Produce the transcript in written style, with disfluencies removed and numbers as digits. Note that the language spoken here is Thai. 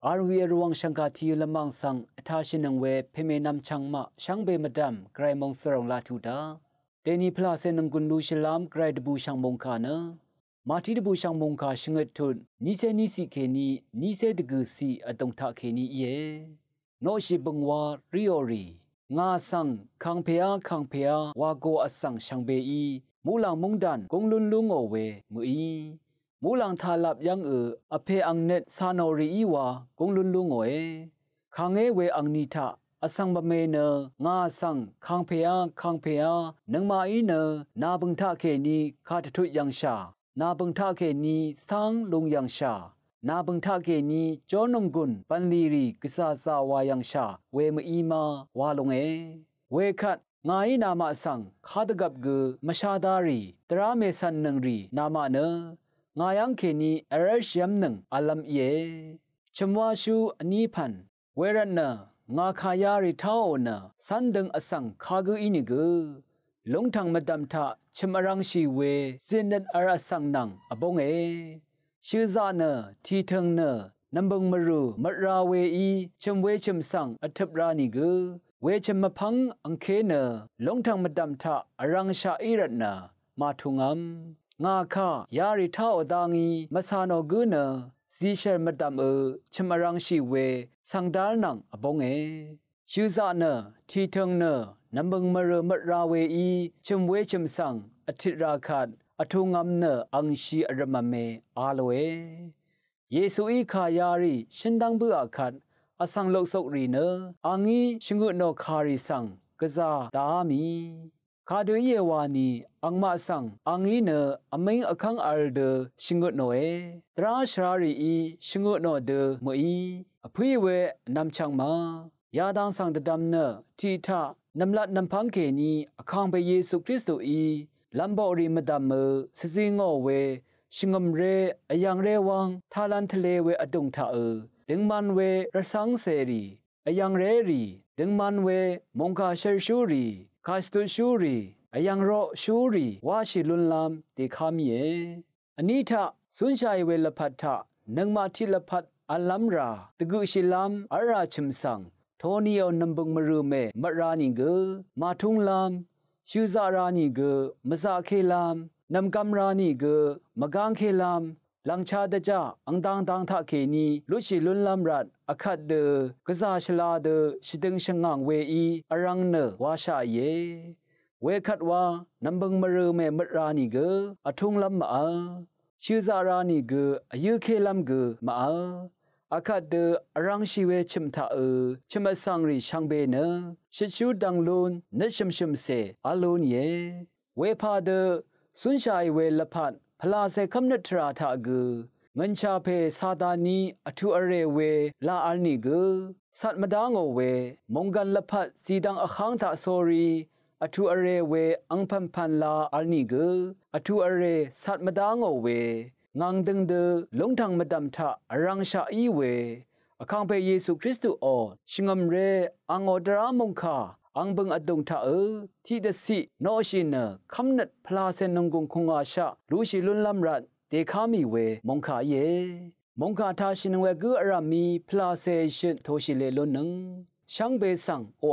อาร์วีรวงชังกาทีละมังสังทาชินังเวเพเมนำชังมะชังเบมดัมไกรมงสรงลาทูดาเดนีพลาเซนังกุนลูชลามไกรดบูชังมงคานะมาทีดบูชังมงคาชงเงตุนนิเซนิสิเคนีนิเซดกุสีอตงทาเคนีเยโนชิบังวาริโอรีงาสังคังเปียวาโกอสังชังเบอีมูลังมงดันกงลุนลุงโอเวมืออีมูลังทาลับยังอเพอังเนตซานอรีอีวากงลุนลุงโอคังเอเวอังนิทาอสังบะเมเนงาสังคังเปียนังมาอีเนนาบังทาเคนีคาตทุยังชานาบังทาเคนีสังลุงยังชานาบังทาเคนีจอนงกุนปันลีรีกิซาซาวายังชาเวมอีมาวาลงเวคัดงายนามาสังคาดกับกมชาดารีตราเมสันนังรีนามาเนงายังเคนีเอเรชยัมนังอัลัมเยชมวาชูอนีพันเวรันเนงาขายาริท้าโอนะสันดังอสังคากุอินิกลงทางมาดำทาชมรังชีเวซินเดนอาราสังนังอบงชื่อซาเนทีเทงเนนัมบังมรูมราเวอีชมเวชมสังอัทบรานิกเวชมพังอังเคเนลงทางมาดำทาอรังชาอิรัตนามาทุงมงาคายาริท้าโอดางีมาซานอกุเนซีเชร์มาดำชมรังชีเวสังดาลนังอบงชื่อซาเนทีเทงเนนัมบังมรูมราเวอีชมเวชมสังอธิราคัดอทุงมเนอังชีอรมเมอาโลเยซูอีขายารีชินดังบืออาคัดอสังโลกสกรีเนอังอีชงุโนคาริสังกะซาดามีคาดูเยวานีอังมาสังอังอีเนอเมงอคังอัลเดชงุโนตราชรารีอีชงุโนเดมอีอพุยเวนำชังมายาดังสังดำเนทีทานำละนำพังเกนีอคังไปเยซูคริสต์อีลัมบอรีมดามสซิงอเวชิงมเรอยังเรวังทาลันทะเลเวอดุงทาดึงมันเวระสังเสรีอยังเรรีดึงมันเวมงคาเชรชูรีคาสตุชูรีอยังโรชูรีวาชิลุนลามเดคามีอันนี้ทะสุนชัยเวลพัทธะนังมาทิลพัทอัลลัมราตกุชิลามอาราชิมสังโทนีเอานัมบุงมรูเมมรานิกมาทุงลามชูซารานิกมซาเคลามนำกำรานิกมกังเคลามลังชาดจาอังดังทะเคนีลุชิลุนลามรัดอคัดเดกษาชลาเดชิดึงชงังเวอีอรังเนวาชาเยเวคัดวานำบุงมรูเมมรานิกอทุงลามมาชูซารานิกอายุเคลามมาอาคัดเดอรังชีเวชิมทาชิมสังริชังเบเนชิชูดังลุนนชิมเซอาลุนเยเวพาเดสุนชายเวลพัดพลาเซคัมนตราทาเงินชาเพซาดานีอทุอเรเวลาอัลนิสัตมดางโอเวมงกันลพัดสีดังอคังทาโซรีอทุอเรเวอังพันลาอัลนิอทุอเรสัตมดางโอเวงังดึงเดลงทางมาดำทะอรังชาอีเวอคังเปเยซูคริสต์อชิงมเรอังอดรามงคาอังบึงอดงทะที่เดสิโนชินคำนัดพลาเซนงกงคงอาชาลูชิลุนลำรัดเดคามีเวมงคาเยมงคาทาชินเวกุอรามีพลาเซชินโทชิเลลุนึงช่างเบสังโอ